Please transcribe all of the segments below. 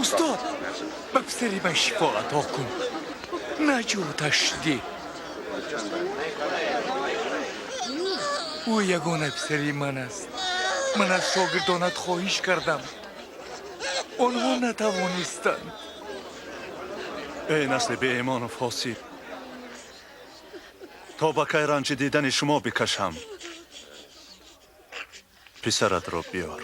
استاد به پسری من شفا عطا کن، نجاتش ده. او یگانه پسری من است. من از شاگردانت خواهش کردم، آنها نتوانستند. ای نسل بی ایمان و فاسد، تا به کی رنج دیدن شما بکشم؟ پسرت را بیار.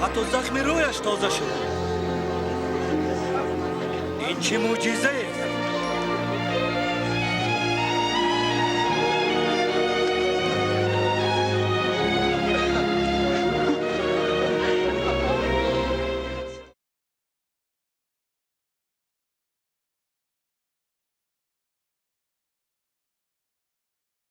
حتی زخم رویش تازه شد. این چه معجزه؟